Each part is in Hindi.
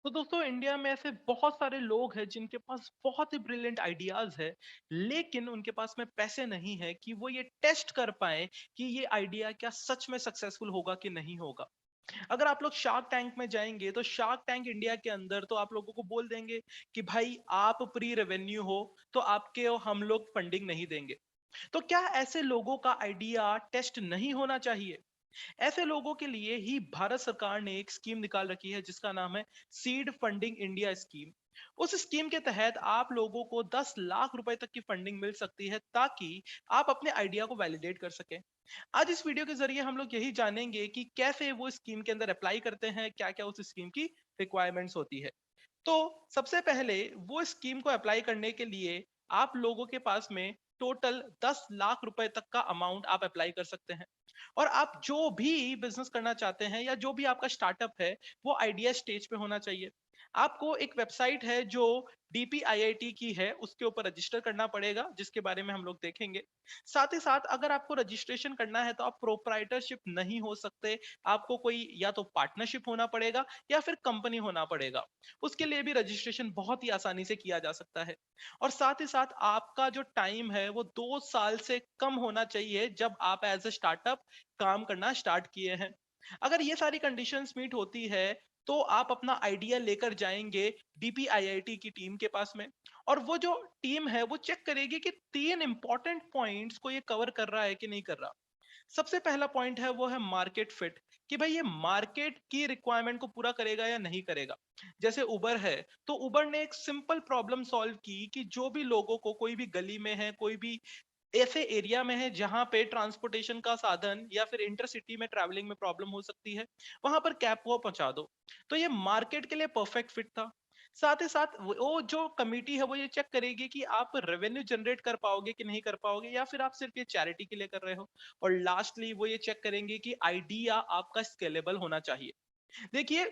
तो दोस्तों इंडिया में ऐसे बहुत सारे लोग हैं जिनके पास बहुत ही ब्रिलियंट आइडियाज है, लेकिन उनके पास में पैसे नहीं है कि वो ये टेस्ट कर पाए कि ये आइडिया क्या सच में सक्सेसफुल होगा कि नहीं होगा। अगर आप लोग शार्क टैंक में जाएंगे तो शार्क टैंक इंडिया के अंदर तो आप लोगों को बोल देंगे कि भाई आप प्री रेवेन्यू हो, तो आपके हम लोग फंडिंग नहीं देंगे। तो क्या ऐसे लोगों का आइडिया टेस्ट नहीं होना चाहिए? ऐसे लोगों के लिए ही भारत सरकार ने एक स्कीम निकाल रखी है जिसका नाम है सीड फंडिंग इंडिया स्कीम। उस स्कीम के तहत आप लोगों को 10 लाख रुपए तक की फंडिंग मिल सकती है ताकि आप अपने आइडिया को वैलिडेट कर सकें। आज इस वीडियो के जरिए हम लोग यही जानेंगे कि कैसे वो स्कीम के अंदर अप्लाई करते हैं, क्या क्या उस स्कीम की रिक्वायरमेंट्स होती है। तो सबसे पहले वो स्कीम को अप्लाई करने के लिए आप लोगों के पास में टोटल 10 लाख रुपए तक का अमाउंट आप अप्लाई कर सकते हैं। और आप जो भी बिजनेस करना चाहते हैं या जो भी आपका स्टार्टअप है, वो आइडिया स्टेज पे होना चाहिए। आपको एक वेबसाइट है जो डीपीआईआईटी की है, उसके ऊपर रजिस्टर करना पड़ेगा, जिसके बारे में हम लोग देखेंगे। साथ ही साथ अगर आपको रजिस्ट्रेशन करना है तो आप प्रोप्राइटरशिप नहीं हो सकते, आपको कोई या तो पार्टनरशिप होना पड़ेगा या फिर कंपनी होना पड़ेगा। उसके लिए भी रजिस्ट्रेशन बहुत ही आसानी से किया जा सकता है। और साथ ही साथ आपका जो टाइम है वो 2 साल से कम होना चाहिए जब आप एज ए स्टार्टअप काम करना स्टार्ट किए हैं। अगर ये सारी कंडीशंस मीट होती है तो आप अपना आइडिया लेकर जाएंगे डीपीआईआईटी की टीम के पास में। और वो जो टीम है वो चेक करेगी कि 3 इंपॉर्टेंट पॉइंट्स को ये कवर कर रहा है कि नहीं कर रहा। सबसे पहला पॉइंट है वो है मार्केट फिट, कि भाई ये मार्केट की रिक्वायरमेंट को पूरा करेगा या नहीं करेगा। जैसे उबर है, तो उबर ने एक सिंपल प्रॉब्लम सॉल्व की कि जो भी लोगों को कोई भी गली में है, कोई भी ऐसे एरिया में है जहां पे ट्रांसपोर्टेशन का साधन या फिर इंटरसिटी में ट्रैवलिंग में प्रॉब्लम हो सकती है, वहां पर कैब को पहुंचा दो। तो ये मार्केट के लिए परफेक्ट फिट था। साथ ही साथ वो जो कमिटी है वो ये चेक करेगी कि आप रेवेन्यू जनरेट कर पाओगे कि नहीं कर पाओगे, या फिर आप सिर्फ ये चैरिटी के लिए कर रहे हो। और लास्टली वो ये चेक करेंगे कि आइडिया आपका स्केलेबल होना चाहिए। देखिए,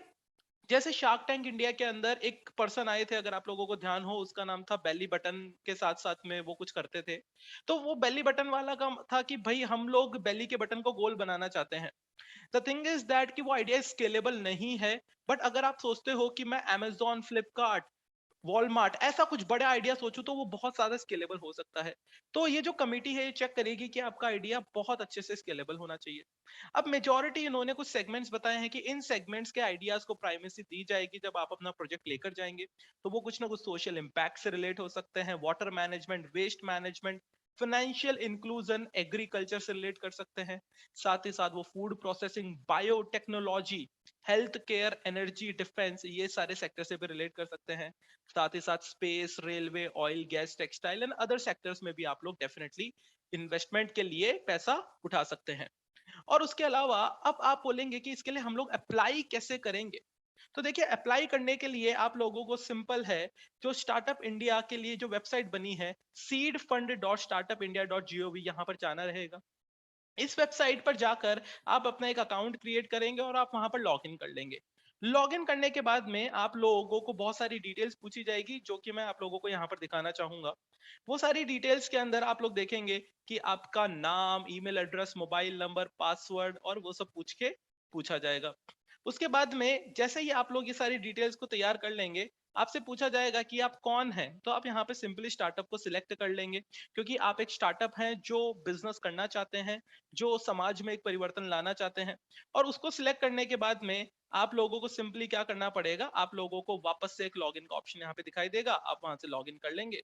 जैसे शार्क टैंक इंडिया के अंदर एक पर्सन आए थे, अगर आप लोगों को ध्यान हो, उसका नाम था बेली बटन। के साथ साथ में वो कुछ करते थे। तो वो बेली बटन वाला का था कि भाई हम लोग बेली के बटन को गोल बनाना चाहते हैं। द थिंग इज दैट कि वो आइडिया स्केलेबल नहीं है। बट अगर आप सोचते हो कि मैं Amazon, फ्लिपकार्ट, वॉलमार्ट ऐसा कुछ बड़े आइडिया सोचूं तो वो बहुत ज्यादा स्केलेबल हो सकता है। तो ये जो कमिटी है ये चेक करेगी कि आपका आइडिया बहुत अच्छे से स्केलेबल होना चाहिए। अब मेजॉरिटी इन्होंने कुछ सेगमेंट्स बताए हैं कि इन सेगमेंट्स के आइडियाज को प्राइमेसी दी जाएगी जब आप अपना प्रोजेक्ट लेकर जाएंगे। तो वो कुछ ना कुछ सोशल इम्पैक्ट से रिलेट हो सकते हैं, water management, waste management, financial inclusion, agriculture से रिलेट कर सकते हैं। साथ ही साथ वो food processing, biotechnology, health care, energy, defence, ये सारे सेक्टर से भी रिलेट कर सकते हैं। साथ ही साथ space, railway, oil, gas, textile and other sectors में भी आप लोग डेफिनेटली इन्वेस्टमेंट के लिए पैसा उठा सकते हैं। और उसके अलावा अब आप बोलेंगे कि इसके लिए हम लोग अप्लाई कैसे करेंगे। तो देखिए, अप्लाई करने के लिए आप लोगों को सिंपल है, जो स्टार्टअप इंडिया के लिए जो वेबसाइट बनी है seedfund.startupindia.gov, यहाँ पर जाना रहेगा। इस वेबसाइट पर जाकर आप अपना एक अकाउंट क्रिएट करेंगे और आप वहां पर लॉग इन कर लेंगे। लॉग इन करने के बाद में आप लोगों को बहुत सारी डिटेल्स पूछी जाएगी जो कि मैं आप लोगों को यहाँ पर दिखाना चाहूंगा। वो सारी डिटेल्स के अंदर आप लोग देखेंगे कि आपका नाम, email address, mobile number, password और वो सब पूछ के पूछा जाएगा। उसके बाद में जैसे ही आप लोग ये सारी डिटेल्स को तैयार कर लेंगे, आपसे पूछा जाएगा कि आप कौन हैं। तो आप यहाँ पे सिंपली स्टार्टअप को सिलेक्ट कर लेंगे, क्योंकि आप एक स्टार्टअप हैं जो बिजनेस करना चाहते हैं, जो समाज में एक परिवर्तन लाना चाहते हैं। और उसको सिलेक्ट करने के बाद में आप लोगों को सिंपली क्या करना पड़ेगा, आप लोगों को वापस से एक लॉगिन का ऑप्शन यहाँ पे दिखाई देगा, आप वहां से लॉगिन कर लेंगे।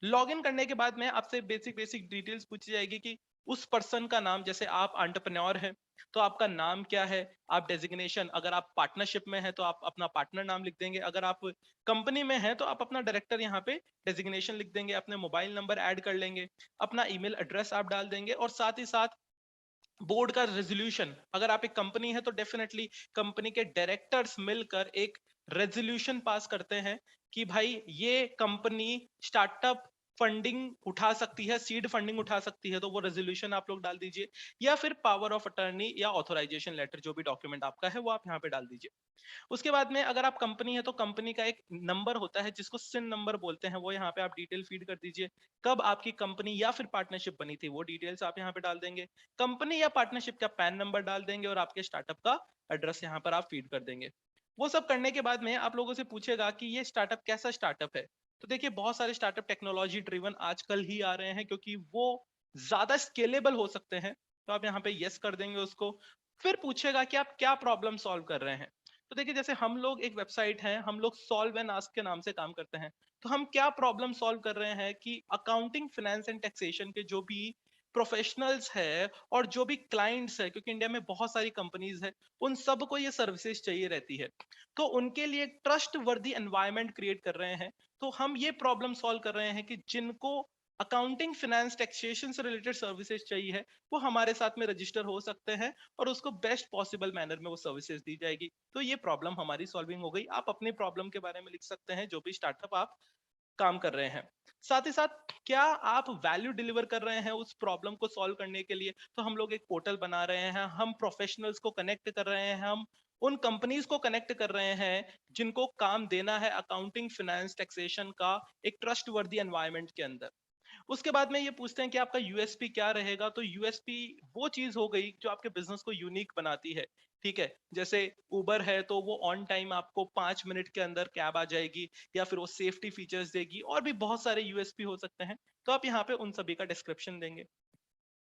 लॉगिन करने के बाद में आपसे बेसिक बेसिक डिटेल्स पूछी जाएगी कि उस पर्सन का नाम, जैसे आप एंटरप्रेन्योर हैं तो आपका नाम क्या है, आप डेजिग्नेशन, अगर आप पार्टनरशिप में हैं तो आप अपना पार्टनर नाम लिख देंगे, अगर आप कंपनी में हैं तो आप अपना डायरेक्टर यहाँ पे डेजिग्नेशन लिख देंगे, अपने मोबाइल नंबर ऐड कर लेंगे, अपना ईमेल एड्रेस आप डाल देंगे। और साथ ही साथ बोर्ड का रेजोल्यूशन, अगर आप एक कंपनी है तो डेफिनेटली कंपनी के डायरेक्टर्स मिलकर एक रेजोल्यूशन पास करते हैं कि भाई ये कंपनी स्टार्टअप फंडिंग उठा सकती है, सीड फंडिंग उठा सकती है, तो वो रेजोल्यूशन आप लोग डाल दीजिए। या फिर पावर ऑफ अटर्नी या ऑथराइजेशन लेटर, जो भी डॉक्यूमेंट आपका है वो आप यहाँ पे डाल दीजिए। उसके बाद में अगर आप कंपनी है तो कंपनी का एक नंबर होता है जिसको सिन नंबर बोलते हैं, वो यहाँ पे आप डिटेल फीड कर दीजिए। कब आपकी कंपनी या फिर पार्टनरशिप बनी थी वो डिटेल्स आप यहाँ पे डाल देंगे। कंपनी या पार्टनरशिप का पैन नंबर डाल देंगे और आपके स्टार्टअप का एड्रेस यहाँ पर आप फीड कर देंगे। वो सब करने के बाद में आप लोगों से पूछेगा कि ये स्टार्टअप कैसा स्टार्टअप है। तो देखिए बहुत सारे स्टार्टअप टेक्नोलॉजी ड्रिवन आजकल ही आ रहे हैं क्योंकि वो ज्यादा स्केलेबल हो सकते हैं। तो आप यहाँ पे यस कर देंगे उसको। फिर पूछेगा कि आप क्या प्रॉब्लम सॉल्व कर रहे हैं। तो देखिए जैसे हम लोग एक वेबसाइट है, हम लोग सॉल्व एंड आस्क के नाम से काम करते हैं। तो हम क्या प्रॉब्लम सॉल्व कर रहे हैं कि अकाउंटिंग, फाइनेंस एंड टैक्सेशन के जो भी प्रोफेशनल्स है और जो भी क्लाइंट्स है, क्योंकि इंडिया में बहुत सारी कंपनीज है, उन सबको ये सर्विसेज चाहिए रहती है। तो उनके लिए एक ट्रस्ट वर्दी एनवायरनमेंट क्रिएट कर रहे हैं। तो हम ये प्रॉब्लम सॉल्व कर रहे हैं कि जिनको अकाउंटिंग, फाइनेंस, टैक्सेशन से रिलेटेड सर्विसेज चाहिए है, वो हमारे साथ में रजिस्टर हो सकते हैं और उसको बेस्ट पॉसिबल मैनर में वो सर्विसेज दी जाएगी। तो ये प्रॉब्लम हमारी सॉल्विंग हो गई। आप अपनी प्रॉब्लम के बारे में लिख सकते हैं जो भी स्टार्टअप आप काम कर रहे हैं। साथ ही साथ क्या आप वैल्यू डिलीवर कर रहे हैं उस प्रॉब्लम को सॉल्व करने के लिए। तो हम लोग एक पोर्टल बना रहे हैं, हम प्रोफेशनल्स को कनेक्ट कर रहे हैं, हम उन कंपनीज को कनेक्ट कर रहे हैं जिनको काम देना है अकाउंटिंग, फाइनेंस, टैक्सेशन का एक ट्रस्ट वर्दी एनवायरनमेंट के अंदर। उसके बाद में ये पूछते हैं कि आपका यूएसपी क्या रहेगा। तो यूएसपी वो चीज हो गई जो आपके बिजनेस को यूनिक बनाती है। ठीक है, जैसे उबर है तो वो ऑन टाइम आपको 5 मिनट के अंदर कैब आ जाएगी, या फिर वो सेफ्टी फीचर्स देगी, और भी बहुत सारे यूएसपी हो सकते हैं। तो आप यहाँ पे उन सभी का डिस्क्रिप्शन देंगे।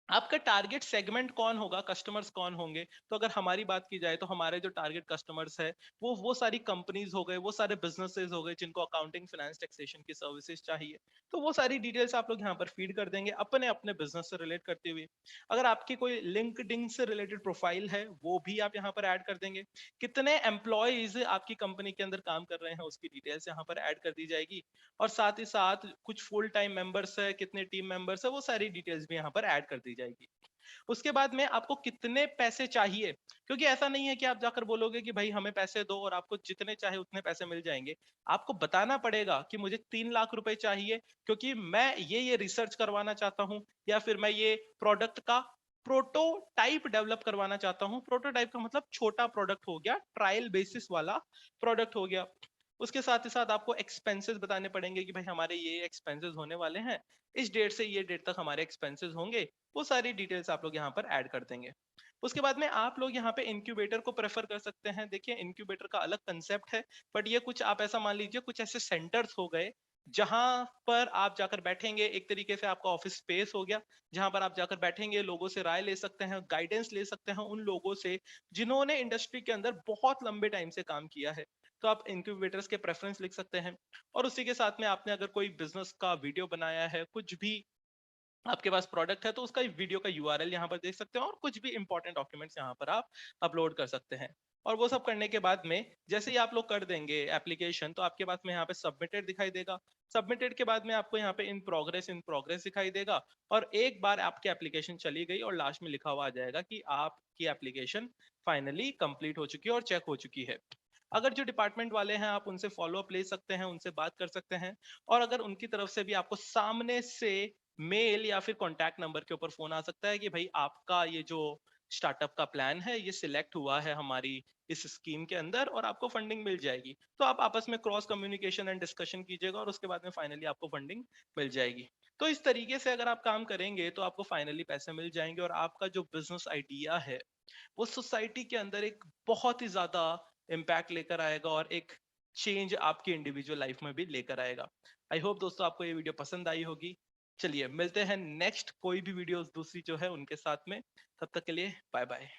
आपका टारगेट सेगमेंट कौन होगा, कस्टमर्स कौन होंगे। तो अगर हमारी बात की जाए तो हमारे जो टारगेट कस्टमर्स है वो सारी कंपनीज हो गए, वो सारे बिजनेसेस हो गए जिनको अकाउंटिंग, फाइनेंस, टैक्सेशन की सर्विसेज चाहिए। तो वो सारी डिटेल्स आप लोग यहाँ पर फीड कर देंगे अपने अपने बिजनेस से रिलेट करते हुए। अगर आपकी कोई लिंक्डइन से रिलेटेड प्रोफाइल है वो भी आप यहाँ पर ऐड कर देंगे। कितने एम्प्लॉयज आपकी कंपनी के अंदर काम कर रहे हैं उसकी डिटेल्स यहाँ पर ऐड कर दी जाएगी। और साथ ही साथ कुछ फुल टाइम मेंबर्स है, कितने टीम मेंबर्स है, वो सारी डिटेल्स भी यहाँ पर ऐड कर दी जाएगी। उसके बाद में आपको कितने पैसे चाहिए, क्योंकि ऐसा नहीं है कि आप जाकर बोलोगे कि भाई हमें पैसे दो और आपको जितने चाहे उतने पैसे मिल जाएंगे। आपको बताना पड़ेगा कि मुझे 3 लाख रुपए चाहिए क्योंकि मैं ये रिसर्च करवाना चाहता हूँ, या फिर मैं ये प्रोडक्ट का प्रोटोटाइप डेवलप करवाना चाहता हूँ। प्रोटोटाइप का मतलब छोटा प्रोडक्ट हो गया, ट्रायल बेसिस वाला प्रोडक्ट हो गया। उसके साथ ही साथ आपको एक्सपेंसेस बताने पड़ेंगे कि भाई हमारे ये एक्सपेंसेस होने वाले हैं, इस डेट से ये डेट तक हमारे एक्सपेंसेस होंगे। वो सारी डिटेल्स आप लोग यहाँ पर ऐड कर देंगे। उसके बाद में आप लोग यहाँ पे इंक्यूबेटर को प्रेफर कर सकते हैं। देखिए इंक्यूबेटर का अलग कंसेप्ट है, बट ये कुछ आप ऐसा मान लीजिए कुछ ऐसे सेंटर्स हो गए जहां पर आप जाकर बैठेंगे। एक तरीके से आपका ऑफिस स्पेस हो गया जहां पर आप जाकर बैठेंगे, लोगों से राय ले सकते हैं, गाइडेंस ले सकते हैं उन लोगों से जिन्होंने इंडस्ट्री के अंदर बहुत लंबे टाइम से काम किया है। तो आप इंक्यूबेटर्स के प्रेफरेंस लिख सकते हैं। और उसी के साथ में आपने अगर कोई बिजनेस का वीडियो बनाया है, कुछ भी आपके पास प्रोडक्ट है, तो उसका वीडियो का यूआरएल यहाँ पर देख सकते हैं और कुछ भी इंपॉर्टेंट डॉक्यूमेंट्स यहाँ पर आप अपलोड कर सकते हैं। और वो सब करने के बाद में जैसे ही आप लोग कर देंगे एप्लीकेशन, तो आपके पास में यहाँ पे सबमिटेड दिखाई देगा। सबमिटेड के बाद में आपको यहाँ पे इन प्रोग्रेस दिखाई देगा। और एक बार आपकी एप्लीकेशन चली गई और लास्ट में लिखा हुआ आ जाएगा कि आपकी एप्लीकेशन फाइनली कंप्लीट हो चुकी है और चेक हो चुकी है। अगर जो डिपार्टमेंट वाले हैं आप उनसे फॉलो अप ले सकते हैं, उनसे बात कर सकते हैं। और अगर उनकी तरफ से भी आपको सामने से मेल या फिर कॉन्टैक्ट नंबर के ऊपर फोन आ सकता है कि भाई आपका ये जो स्टार्टअप का प्लान है ये सिलेक्ट हुआ है हमारी इस स्कीम के अंदर और आपको फंडिंग मिल जाएगी। तो आप आपस में क्रॉस कम्युनिकेशन एंड डिस्कशन कीजिएगा और उसके बाद में फाइनली आपको फंडिंग मिल जाएगी। तो इस तरीके से अगर आप काम करेंगे तो आपको फाइनली पैसे मिल जाएंगे और आपका जो बिजनेस आइडिया है वो सोसाइटी के अंदर एक बहुत ही ज्यादा इम्पैक्ट लेकर आएगा और एक चेंज आपकी इंडिविजुअल लाइफ में भी लेकर आएगा। आई होप दोस्तों आपको ये वीडियो पसंद आई होगी। चलिए मिलते हैं नेक्स्ट कोई भी वीडियोस दूसरी जो है उनके साथ में। तब तक के लिए बाय बाय।